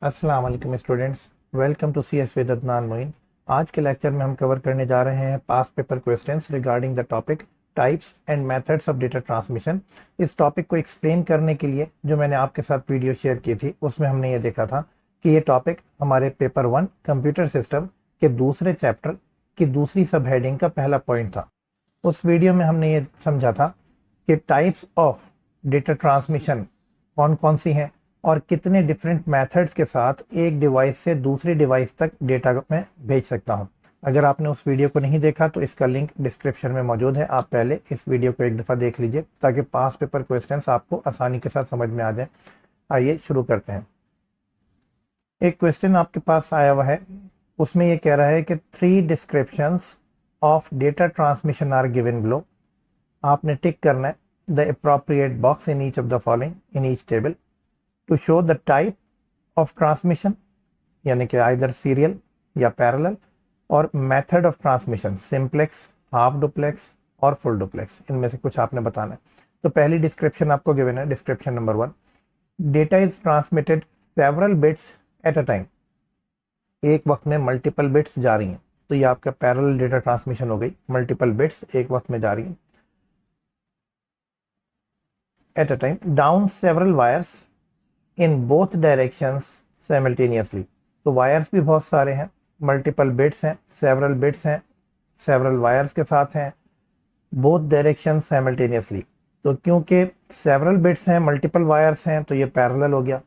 अस्सलाम वालेकुम students, welcome to C S with Adnan Moin. आज के लेक्चर में हम कवर करने जा रहे हैं past paper questions regarding the topic types and methods of data transmission. इस टॉपिक को एक्सप्लेन करने के लिए जो मैंने आपके साथ वीडियो शेयर की थी उसमें हमने ये देखा था कि ये टॉपिक हमारे पेपर 1 कंप्यूटर सिस्टम के दूसरे चैप्टर की दूसरी सब हेडिंग का पहला पॉइंट था। उस वीडियो में हमने ये समझा था कि टाइप्स ऑफ डेटा ट्रांसमिशन कौन कौन सी हैं और कितने डिफरेंट मेथड्स के साथ एक डिवाइस से दूसरी डिवाइस तक डेटा मैं भेज सकता हूं। अगर आपने उस वीडियो को नहीं देखा तो इसका लिंक डिस्क्रिप्शन में मौजूद है। आप पहले इस वीडियो को एक दफ़ा देख लीजिए ताकि पास पेपर क्वेश्चंस आपको आसानी के साथ समझ में आ जाए। आइए शुरू करते हैं। एक क्वेश्चन आपके पास आया हुआ है, उसमें यह कह रहा है कि 3 descriptions of data transmission are given below. आपने टिक करना है the appropriate box in each of the following in each table to show the type of transmission, यानी कि either serial या parallel, और method of transmission simplex, half duplex और full duplex। इनमें से कुछ आपने बताना है। तो पहली डिस्क्रिप्शन आपको गिवन है, description number 1, data is transmitted several bits at a time. एक वक्त में मल्टीपल बिट्स जा रही हैं, तो ये आपका पैरेलल डेटा ट्रांसमिशन हो गई। मल्टीपल बिट्स एक वक्त में जा रही हैं eight a time down several wires in both directions simultaneously. तो वायर्स भी बहुत सारे हैं, मल्टीपल बिट्स हैं, सेवरल बिट्स हैं, सेवरल वायर्स के साथ हैं, बोथ डायरेक्शन साइमल्टेनियसली। तो क्योंकि सेवरल बिट्स हैं, मल्टीपल वायर्स हैं, तो ये पैरेलल हो गया।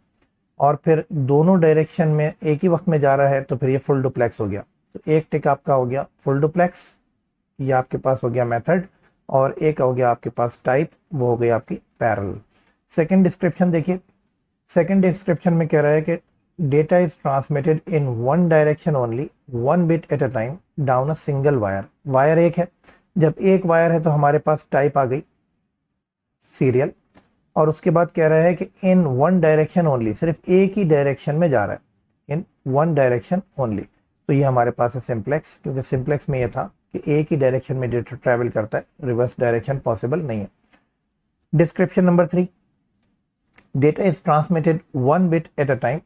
और फिर दोनों डायरेक्शन में एक ही वक्त में जा रहा है तो फिर ये फुल डुप्लेक्स हो गया। तो एक टिक आपका हो गया फुल डुप्लेक्स, ये आपके पास हो गया मेथड, और एक हो गया आपके पास टाइप, वो हो गई आपकी पैरेलल। सेकेंड डिस्क्रिप्शन देखिए, सेकेंड डिस्क्रिप्शन में कह रहा है कि data is transmitted in one direction only 1 bit at a time down a single wire. Wire एक है, जब एक वायर है तो हमारे पास टाइप आ गई सीरियल। और उसके बाद कह रहा है कि इन वन डायरेक्शन ओनली, सिर्फ एक ही डायरेक्शन में जा रहा है, इन वन डायरेक्शन ओनली। तो ये हमारे पास है सिंप्लेक्स, क्योंकि सिंप्लेक्स में ये था कि एक ही डायरेक्शन में डेटा ट्रेवल करता है, रिवर्स डायरेक्शन पॉसिबल नहीं है। Description number 3, data is transmitted 1 bit at a time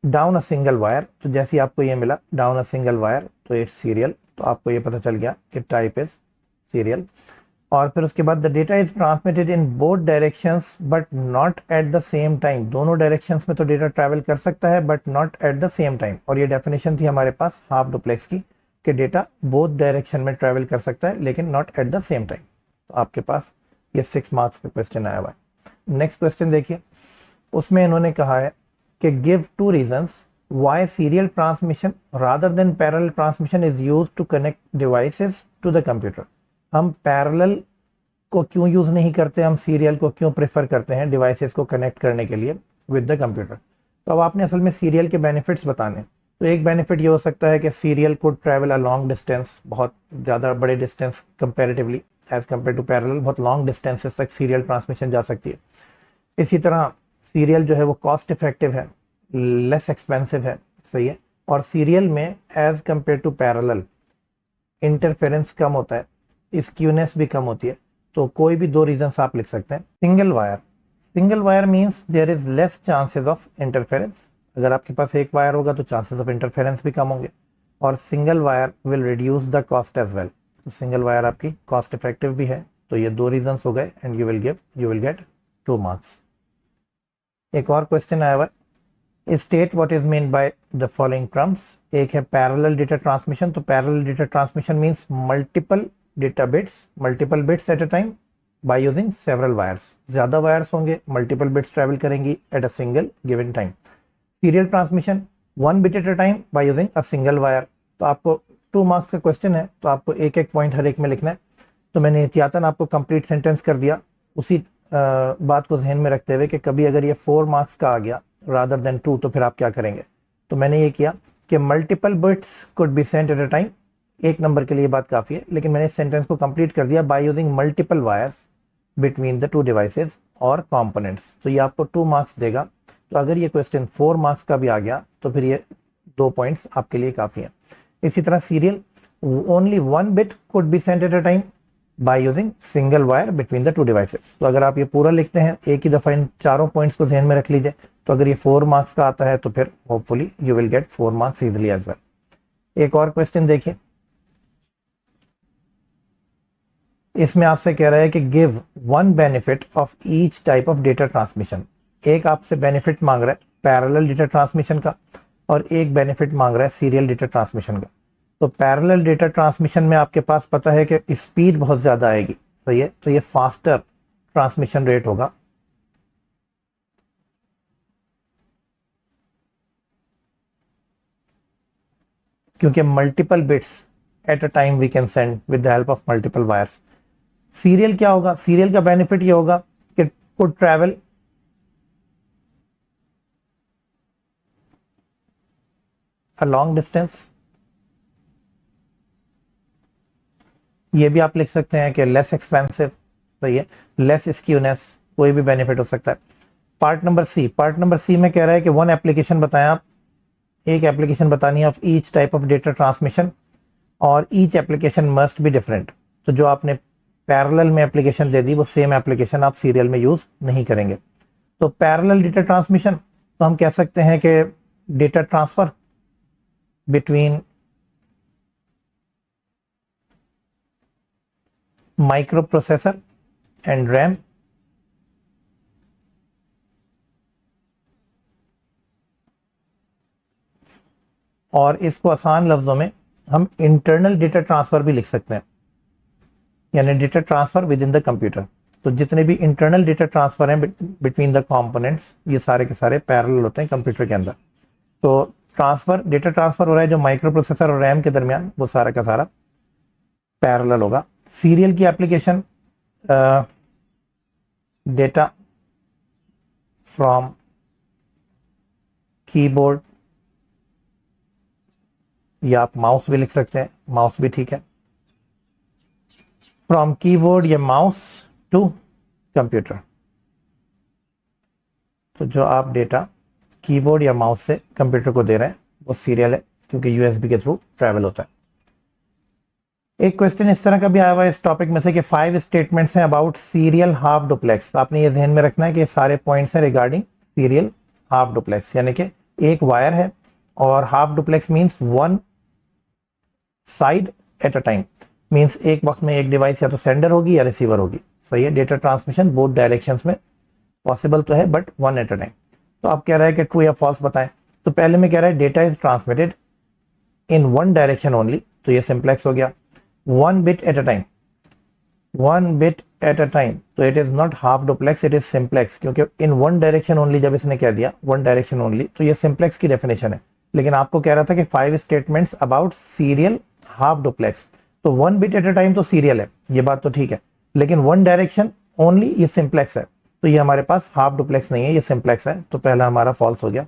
down a single wire. तो जैसे ही आपको ये मिला डाउन अ सिंगल वायर तो इट्स सीरियल, तो आपको ये पता चल गया कि टाइप इज सीरियल। और फिर उसके बाद the data is transmitted in both directions but not at the same time. दोनों डायरेक्शंस में तो डेटा ट्रैवल कर सकता है but not at the same time. और ये डेफिनेशन थी हमारे पास हाफ डुप्लेक्स की कि डेटा बोथ डायरेक्शन में ट्रैवल कर सकता है लेकिन not at the same time. तो आपके पास ये 6 मार्क्स का क्वेश्चन आया हुआ है। नेक्स्ट क्वेश्चन देखिए, उसमें इन्होंने कहा है कि give 2 reasons why serial transmission rather than parallel transmission is used to connect devices to the computer. हम पैरेलल को क्यों यूज नहीं करते, हम सीरियल को क्यों प्रेफर करते हैं डिवाइसेस को कनेक्ट करने के लिए विद द कंप्यूटर। तो अब आपने असल में सीरियल के बेनिफिट्स बताने। तो एक बेनिफिट ये हो सकता है कि सीरियल को ट्रैवल अ लॉन्ग डिस्टेंस, बहुत ज़्यादा बड़े distance comparatively as compare to parallel, बहुत लॉन्ग डिस्टेंसेस तक सीरियल ट्रांसमिशन जा सकती है। इसी तरह सीरियल जो है वो कॉस्ट इफेक्टिव है, लेस एक्सपेंसिव है, सही है। और सीरियल में as compare to parallel interference कम होता है, स्क्यूनेस भी कम होती है। तो कोई भी 2 रीजंस आप लिख सकते हैं। Single wire means there is less chances of interference. अगर आपके पास एक वायर होगा तो चांसेस ऑफ इंटरफेरेंस भी कम होंगे। और single wire will reduce the cost as well. तो सिंगल वायर आपकी कॉस्ट इफेक्टिव भी है। तो ये 2 रीजंस हो गए and you will get 2 marks. एक और क्वेश्चन आया हुआ है, state what is mean by the following terms. एक है पैरेलल डेटा ट्रांसमिशन। तो parallel data transmission means multiple bits at a time by using several wires. ज्यादा वायर्स होंगे, मल्टीपल बिट्स ट्रेवल करेंगी at a single given time. Serial transmission 1 bit at a time by using a single wire. तो आपको 2 marks का question है, तो आपको एक एक पॉइंट हर एक में लिखना है। तो मैंने एहतियातन आपको कंप्लीट सेंटेंस कर दिया, उसी बात को जहन में रखते हुए कि कभी अगर ये 4 मार्क्स का आ गया रादर देन 2 तो फिर आप क्या करेंगे। तो मैंने ये किया कि multiple bits could be sent eight a time. एक नंबर के लिए बात काफ़ी है, लेकिन मैंने इस सेंटेंस को कंप्लीट कर दिया by using multiple wires between the 2 devices और कंपोनेंट्स। तो ये आपको 2 मार्क्स देगा। तो अगर ये क्वेश्चन 4 मार्क्स का भी आ गया तो फिर ये 2 पॉइंट्स आपके लिए काफ़ी हैं। इसी तरह serial only 1 bit could be sent eight a time by using single wire between the 2 devices. तो अगर आप ये पूरा लिखते हैं एक ही दफ़ा, इन चारों पॉइंट्स को ध्यान में रख लीजिए, तो अगर ये 4 मार्क्स का आता है तो फिर hopefully you will get 4 marks easily as well. एक और क्वेश्चन देखिए, इसमें आपसे कह रहा है कि give one benefit of each type of data transmission. एक आपसे बेनिफिट मांग रहा है पैरेलल डेटा ट्रांसमिशन का और एक बेनिफिट मांग रहा है सीरियल डेटा ट्रांसमिशन का। तो पैरेलल डेटा ट्रांसमिशन में आपके पास पता है कि स्पीड बहुत ज़्यादा आएगी, सही है, तो ये फास्टर ट्रांसमिशन रेट होगा। क्योंकि multiple bits at a time we can send with the help of multiple wires. Serial क्या होगा, सीरियल का बेनिफिट ये होगा कि could travel a long distance. ये भी आप लिख सकते हैं कि लेस एक्सपेंसिव, सही है, लेस स्क्यूनेस, कोई भी बेनिफिट हो सकता है। पार्ट नंबर सी में कह रहा है कि वन एप्लीकेशन बताएं आप, एक एप्लीकेशन बतानी है of each type of data transmission और each application must be different. तो जो आपने पैरेलल में एप्लीकेशन दे दी वो सेम एप्लीकेशन आप सीरियल में यूज नहीं करेंगे। तो पैरेलल डेटा ट्रांसमिशन तो हम कह सकते हैं कि data transfer between micro processor and RAM. और इसको आसान लफ्जों में हम इंटरनल डेटा ट्रांसफर भी लिख सकते हैं, यानी data transfer with in the computer. तो जितने भी इंटरनल डेटा ट्रांसफर हैं बिटवीन द कंपोनेंट्स, ये सारे के सारे पैरेलल होते हैं कंप्यूटर के अंदर। तो डेटा ट्रांसफर हो रहा है जो माइक्रो प्रोसेसर और रैम के दरमियान, वो सारा का सारा पैरेलल होगा। सीरियल की एप्लीकेशन डेटा फ्रॉम कीबोर्ड, या आप माउस भी लिख सकते हैं, माउस भी ठीक है, फ्रॉम कीबोर्ड या माउस टू कंप्यूटर। तो जो आप डेटा कीबोर्ड या माउस से कंप्यूटर को दे रहे हैं वो सीरियल है, क्योंकि यूएसबी के थ्रू ट्रैवल होता है। एक क्वेश्चन इस तरह का भी आया हुआ है इस टॉपिक में से कि 5 स्टेटमेंट्स हैं अबाउट सीरियल हाफ डुप्लेक्स। आपने ये ध्यान में रखना है कि सारे पॉइंट्स हैं रिगार्डिंग सीरियल हाफ डुप्लेक्स, यानी कि एक वायर है और half duplex means one side eight a time, means एक वक्त में एक डिवाइस या तो सेंडर होगी या रिसीवर होगी, सही है। डेटा ट्रांसमिशन बोथ डायरेक्शंस में पॉसिबल तो है but one eight a time. तो आप कह रहा है कि ट्रू या फॉल्स बताएं। तो पहले में कह रहा है data is transmitted in one direction only, तो ये सिंप्लेक्स हो गया। 1 bit at a time, 1 bit at a time, तो it is not half duplex, it is simplex, क्योंकि इन वन डायरेक्शन ओनली जब इसने कह दिया वन डायरेक्शन ओनली तो ये सिंप्लेक्स की डेफिनेशन है। लेकिन आपको कह रहा था कि 5 statements about serial half duplex, तो 1 bit at a time तो सीरियल है, ये बात तो ठीक है, लेकिन वन डायरेक्शन ओनली ये सिंप्लेक्स है, तो ये हमारे पास हाफ डुप्लेक्स नहीं है, ये सिंप्लेक्स है, तो पहला हमारा फॉल्स हो गया।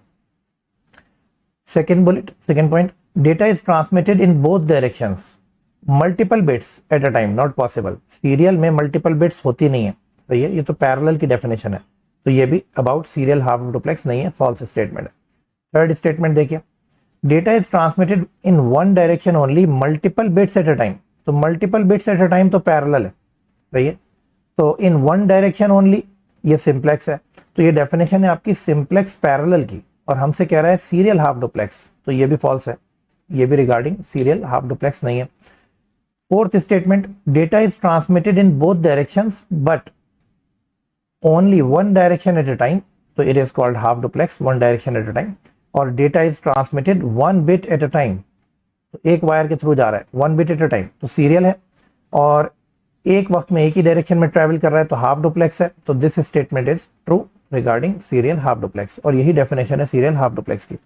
Second point, data is transmitted in both directions multiple bits at a time not possible. Serial में मल्टीपल बिट्स होती नहीं है, सही है, ये तो पैरेलल की डेफिनेशन है, तो ये भी अबाउट सीरियल हाफ डुप्लेक्स नहीं है, फॉल्स स्टेटमेंट है। थर्ड स्टेटमेंट देखिए, data is transmitted in one direction only multiple bits at a time. तो multiple bits at a time तो पैरेलल है, सही है, तो इन वन डायरेक्शन ओनली ये सिंप्लेक्स है, तो ये डेफिनेशन है आपकी सिंप्लेक्स पैरेलल की, और हमसे कह रहा है सीरियल हाफ डुप्लेक्स, तो ये भी फॉल्स है, ये भी रिगार्डिंग सीरियल हाफ डुप्लेक्स नहीं है। Fourth statement, data is transmitted in both directions but only one direction at a time, तो it is called half duplex, one direction at a time. और data is transmitted 1 bit at a time, तो एक wire के through जा रहा है 1 bit at a time, तो serial है, और एक वक्त में एक ही डायरेक्शन में ट्रैवल कर रहा है, तो हाफ डुप्लेक्स है। तो this statement is true regarding serial half duplex, और यही डेफिनेशन है सीरियल हाफ डुप्लेक्स की।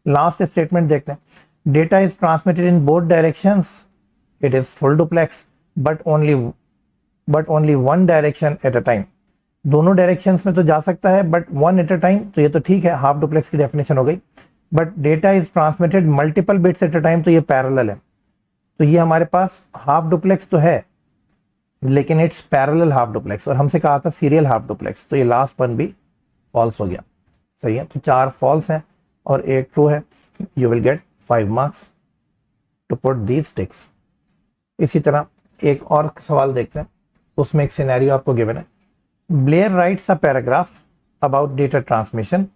लास्ट स्टेटमेंट देखते हैं, data is transmitted in both directions, it is full duplex but only one direction at a time। दोनों directions में तो जा सकता है but one eight a time, तो ये तो ठीक है, हाफ डुप्लेक्स की डेफिनेशन हो गई। But data is transmitted multiple bits at a time, तो ये पैरेलल है, तो ये हमारे पास हाफ डुप्लेक्स तो है लेकिन इट्स पैरेलल हाफ डुप्लेक्स, और हमसे कहा था सीरियल हाफ डुप्लेक्स, तो ये लास्ट वन भी फॉल्स हो गया, सही है। तो 4 फॉल्स हैं और 1 ट्रू है। You will get 5 marks to put these ticks. इसी तरह एक और सवाल देखते हैं, उसमें एक सिनेरियो आपको गिवन है। Blair rights a paragraph about data transmission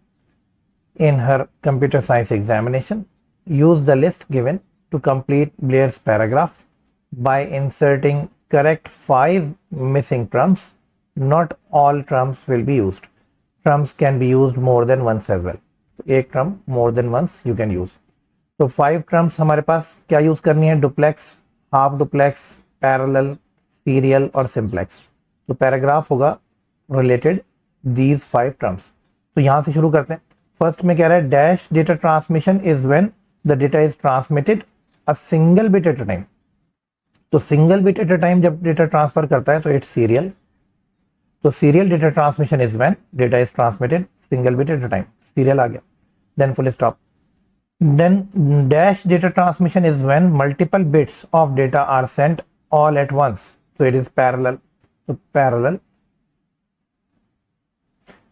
in her computer science examination. Use the list given to complete Blair's paragraph by inserting correct 5 missing terms. Not all terms will be used. Terms can be used more than once as well. एक term more than once you can use. तो 5 terms हमारे पास क्या use करनी है? Duplex, half duplex, parallel, serial और simplex. तो paragraph होगा related these 5 terms. तो यहां से शुरू करते हैं. फर्स्ट में कह रहा है dash data transmission is when the data is transmitted a single bit at a time. तो single bit at a time जब डेटा ट्रांसफर करता है तो इट्स सीरियल. तो serial data transmission is when data is transmitted single bit at a time. Serial आ गया. Then full stop. Then dash data transmission is when multiple bits of data are sent all at once. So it is parallel. So parallel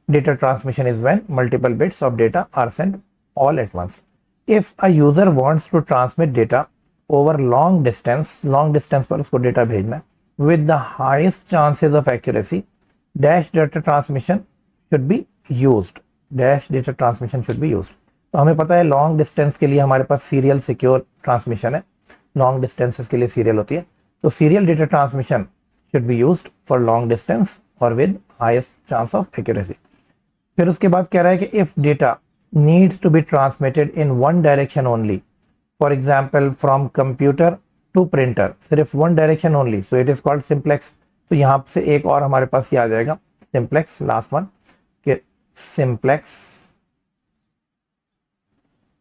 data transmission is when multiple bits of data are sent all at once. If a user wants to transmit data over long distance पर उसको data भेजना है with the highest chances of accuracy, dash data transmission should be used. Dash data transmission should be used. तो हमें पता है long distance के लिए हमारे पास सीरियल सिक्योर ट्रांसमिशन है. लॉन्ग डिस्टेंसेस के लिए सीरियल होती है. तो serial data transmission should be used for long distance और with highest chance of accuracy. फिर उसके बाद कह रहा है कि if data needs to be transmitted in one direction only, for example from computer to printer, सिर्फ one direction only, so it is called simplex. तो यहाँ से एक और हमारे पास ये आ जाएगा सिंप्लेक्स, लास्ट वन के simplex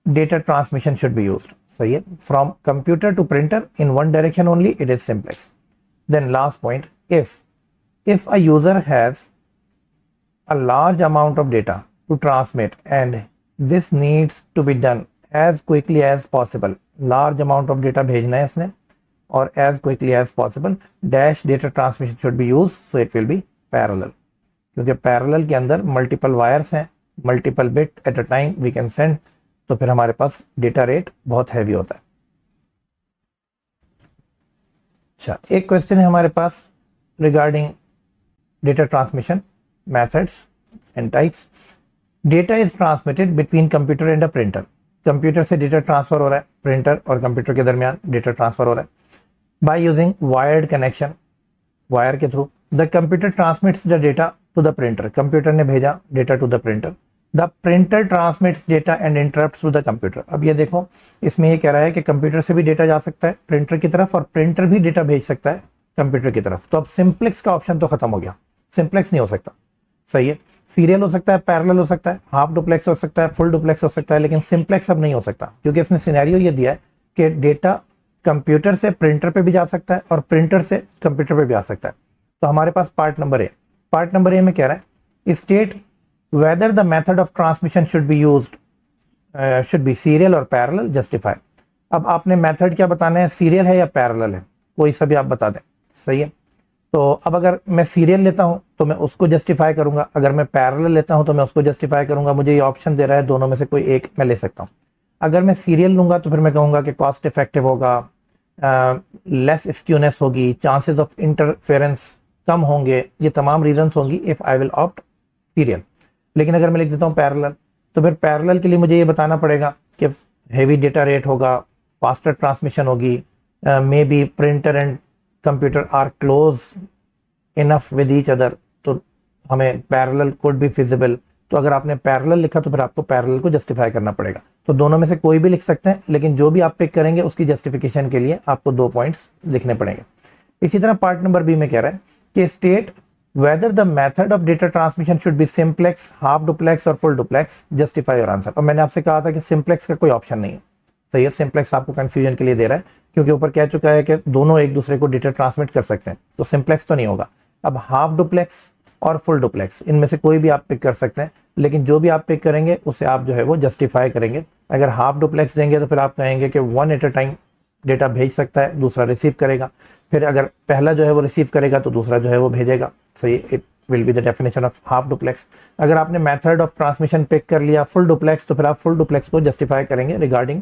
data transmission should be used. सही है. From computer to printer in one direction only, it is simplex. Then last point, if a user has a large amount of data to transmit and this needs to be done as quickly as possible, large amount of data भेजना है इसने और as quickly as possible, dash data transmission should be used, so it will be parallel. क्योंकि parallel के अंदर multiple wires हैं, multiple bit at a time we can send, तो फिर हमारे पास डेटा रेट बहुत हैवी होता है. अच्छा, एक क्वेश्चन है हमारे पास regarding data transmission methods and types. Data is transmitted between computer and a printer. Computer से डेटा ट्रांसफर हो रहा है, प्रिंटर और कंप्यूटर के दरमियान डेटा ट्रांसफर हो रहा है by using wired connection. Wire के through the computer transmits the data to the printer. Computer ने भेजा data to the printer. The printer transmits data and interrupts to the computer. अब ये देखो, इसमें ये कह रहा है कि कंप्यूटर से भी डेटा जा सकता है प्रिंटर की तरफ और प्रिंटर भी डेटा भेज सकता है कंप्यूटर की तरफ. तो अब सिंप्लेक्स का ऑप्शन तो खत्म हो गया, सिंप्लेक्स नहीं हो सकता. सही है. सीरियल हो सकता है, पैरेलल हो सकता है, हाफ डुप्लेक्स हो सकता है, फुल डुप्लेक्स हो सकता है, लेकिन सिंप्लेक्स अब नहीं हो सकता क्योंकि इसने सिनेरियो ये दिया है कि डेटा कंप्यूटर से प्रिंटर पे भी जा सकता है और प्रिंटर से कंप्यूटर पे भी आ सकता है. तो हमारे पास पार्ट नंबर ए में कह रहा है state whether the method of transmission should be used should be serial or parallel, justify. अब आपने मेथड क्या बताना है, सीरियल है या पैरेलल है, कोई सा भी आप बता दें. सही है. तो अब अगर मैं सीरियल लेता हूं तो मैं उसको जस्टिफाई करूंगा, अगर मैं पैरेलल लेता हूं तो मैं उसको जस्टिफाई करूंगा. मुझे ये ऑप्शन दे रहा है, दोनों में से कोई एक मैं ले सकता हूं. अगर मैं सीरियल लूंगा तो फिर मैं कहूंगा कि कॉस्ट इफेक्टिव होगा, लेस स्क्यूनेस होगी, चांसेस ऑफ इंटरफेरेंस कम होंगे, ये तमाम रीजंस होंगी if I will opt serial. लेकिन अगर मैं लिख देता हूँ पैरेलल तो फिर पैरेलल के लिए मुझे ये बताना पड़ेगा कि हेवी डेटा रेट होगा, फास्टर ट्रांसमिशन होगी, maybe printer and computer are close enough with each other, तो हमें पैरेलल कुड बी फिजिबल. तो अगर आपने पैरेलल लिखा तो फिर आपको पैरेलल को जस्टिफाई करना पड़ेगा. तो दोनों में से कोई भी लिख सकते हैं, लेकिन जो भी आप पिक करेंगे उसकी जस्टिफिकेशन के लिए आपको 2 पॉइंट्स लिखने पड़ेंगे. इसी तरह पार्ट नंबर बी में कह रहा है कि state whether the method of data transmission should be simplex, half duplex और full duplex, justify your answer. और मैंने आपसे कहा था कि simplex का कोई ऑप्शन नहीं है. सही है. simplex आपको कंफ्यूजन के लिए दे रहा है क्योंकि ऊपर कह चुका है कि दोनों एक दूसरे को डेटा ट्रांसमिट कर सकते हैं, तो simplex तो नहीं होगा. अब हाफ डुप्लेक्स और फुल डुप्लेक्स, इनमें से कोई भी आप पिक कर सकते हैं, लेकिन जो भी आप पिक करेंगे उसे आप जो है वो जस्टिफाई करेंगे. अगर हाफ डुप्लेक्स देंगे तो फिर आप कहेंगे कि one eight a time data भेज सकता है, दूसरा रिसीव करेगा. फिर अगर पहला जो है वो रिसीव करेगा तो दूसरा जो है वो भेजेगा. सही. It will be the definition of half duplex. अगर आपने मेथड ऑफ ट्रांसमिशन पिक कर लिया फुल डुप्लेक्स तो फिर आप फुल डुप्लेक्स को जस्टिफाई करेंगे regarding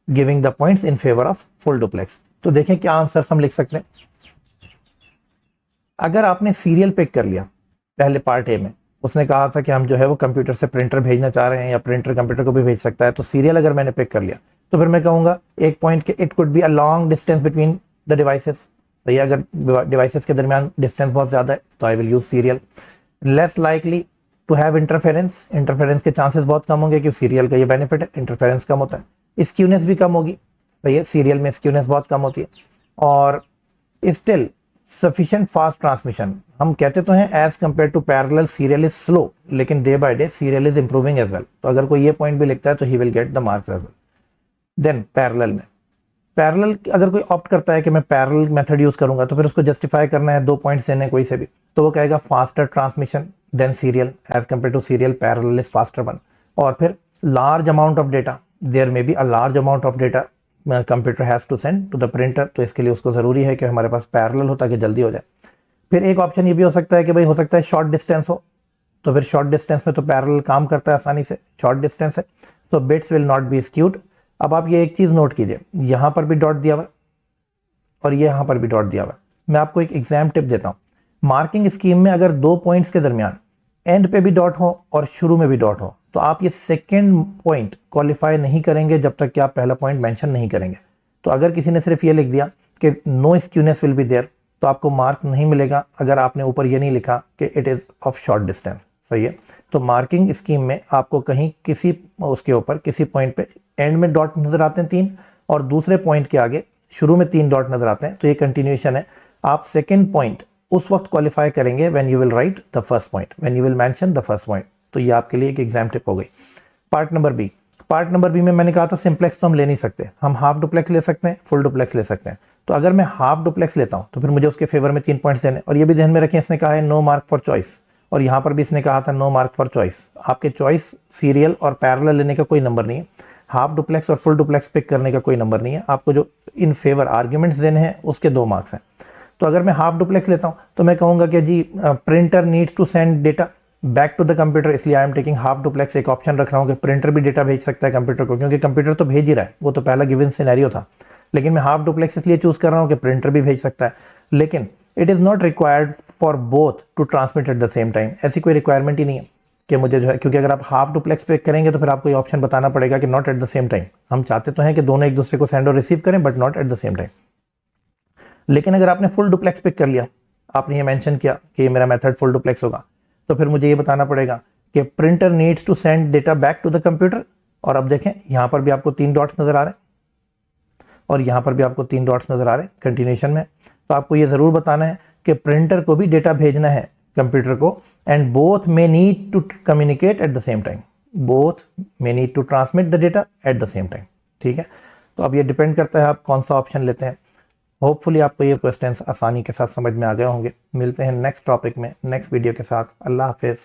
giving the points in favour of full duplex. तो देखें क्या आंसर हम लिख सकते हैं. अगर आपने सीरियल पिक कर लिया पहले पार्ट ए में उसने कहा था कि हम जो है वो कंप्यूटर से प्रिंटर भेजना चाह रहे हैं या प्रिंटर कंप्यूटर को भी भेज सकता है। तो सीरियल अगर मैंने पिक कर लिया तो फिर मैं कहूँगा एक पॉइंट के it could be a long distance between the devices. सही है, अगर डिवाइसेस के दरमियान डिस्टेंस बहुत ज़्यादा है तो I will use serial. Less likely to have interference, interference के चांसेस बहुत कम होंगे क्योंकि सीरियल का ये बेनिफिट है, इंटरफेरेंस कम होता है। स्क्यूनेस भी कम होगी, सही है, सीरियल में स्क्यूनेस बहुत कम होती है। और स्टिल सफिशिएंट फास्ट ट्रांसमिशन, हम कहते तो हैं as compare to parallel serial is slow, लेकिन day by day serial is improving as well. तो अगर कोई ये पॉइंट भी लिखता है तो he will get the marks as well. Then parallel में, पैरेलल अगर कोई ऑप्ट करता है कि मैं पैरेलल मेथड यूज करूंगा तो फिर उसको जस्टिफाई करना है, 2 पॉइंट्स देने कोई से भी, तो वो कहेगा faster transmission than serial, as compare to serial parallel is faster one. और फिर large amount of data, there may be a large amount of data computer has to send to the printer, तो इसके लिए उसको जरूरी है कि हमारे पास पैरेलल हो ताकि जल्दी हो जाए। फिर एक ऑप्शन ये भी हो सकता है कि भाई हो सकता है शॉर्ट डिस्टेंस हो, तो फिर शॉर्ट डिस्टेंस में तो पैरेलल काम करता है आसानी से, शॉर्ट डिस्टेंस है, तो bits will not be skewed. अब आप ये एक चीज नोट कीजिए, यहां पर भी डॉट दिया हुआ और ये यहां पर भी डॉट दिया हुआ। मैं आपको एक एग्जाम टिप देता हूं, मार्किंग स्कीम में अगर 2 पॉइंट्स के दरमियान एंड पे भी डॉट हो और शुरू में भी डॉट हो तो आप ये सेकेंड पॉइंट क्वालिफाई नहीं करेंगे जब तक कि आप पहला पॉइंट मेंशन नहीं करेंगे। तो अगर किसी ने सिर्फ ये लिख दिया कि no skewness will be there तो आपको मार्क नहीं मिलेगा अगर आपने ऊपर ये नहीं लिखा कि it is of short distance. सही है, तो मार्किंग स्कीम में आपको कहीं किसी उसके ऊपर किसी पॉइंट पे एंड में डॉट नजर आते हैं 3 और दूसरे पॉइंट के आगे शुरू में 3 डॉट नजर आते हैं, तो ये कंटिन्यूएशन है। आप सेकेंड पॉइंट उस वक्त क्वालिफाई करेंगे when you will write the first point, when you will mention the first point. तो ये आपके लिए एक एग्जाम टिप हो गई। Part number B, part number B में मैंने कहा था सिंप्लेक्स तो हम ले नहीं सकते, हम हाफ डुप्लेक्स ले सकते हैं, फुल डुप्लेक्स ले सकते हैं। तो अगर मैं हाफ डुप्लेक्स लेता हूं तो फिर मुझे उसके फेवर में 3 पॉइंट्स देने, और ये भी ध्यान में रखें इसने कहा है नो मार्क फॉर चॉइस, और यहां पर भी इसने कहा था नो मार्क फॉर चॉइस। आपके चॉइस सीरियल और पैरेलल लेने का कोई नंबर नहीं है, हाफ डुप्लेक्स और फुल डुप्लेक्स पिक करने का कोई नंबर नहीं है, आपको जो इन फेवर आर्ग्यूमेंट्स देने हैं उसके 2 मार्क्स हैं। तो अगर मैं हाफ डुप्लेक्स लेता हूं तो मैं कहूंगा कि जी printer needs to send data back to the computer, इसलिए I am taking half duplex. एक ऑप्शन रख रहा हूं कि प्रिंटर भी डेटा भेज सकता है कंप्यूटर को, क्योंकि कंप्यूटर तो भेज ही रहा है, वो तो पहला गिवन सिनेरियो था। लेकिन मैं हाफ डुप्लेक्स इसलिए चूज कर रहा हूं कि प्रिंटर भी भेज सकता है, लेकिन it is not required for both to transmit at the same time. ऐसी कोई रिक्वायरमेंट ही नहीं है कि मुझे जो है, क्योंकि अगर आप हाफ डुप्लेक्स पे करेंगे तो फिर आपको ये ऑप्शन बताना पड़ेगा कि not at the same time. हम चाहते तो हैं कि दोनों एक दूसरे को सेंड और रिसीव करें but not at the same time. लेकिन अगर आपने फुल डुप्लेक्स पिक कर लिया, आपने ये मेंशन किया कि ये मेरा मेथड फुल डुप्लेक्स होगा, तो फिर मुझे ये बताना पड़ेगा कि printer needs to send data back to the computer. और अब देखें यहां पर भी आपको 3 डॉट्स नजर आ रहे हैं और यहां पर भी आपको 3 डॉट्स नजर आ रहे हैं कंटिन्यूएशन में। तो आपको ये जरूर बताना है कि प्रिंटर को भी डेटा भेजना है कंप्यूटर को, and both may need to communicate at the same time, both may need to transmit the data at the same time. ठीक है, तो अब ये डिपेंड करता है आप कौन सा ऑप्शन लेते हैं। होपफुली आपको ये क्वेश्चंस आसानी के साथ समझ में आ गए होंगे। मिलते हैं नेक्स्ट टॉपिक में नेक्स्ट वीडियो के साथ। अल्लाह हाफिज़।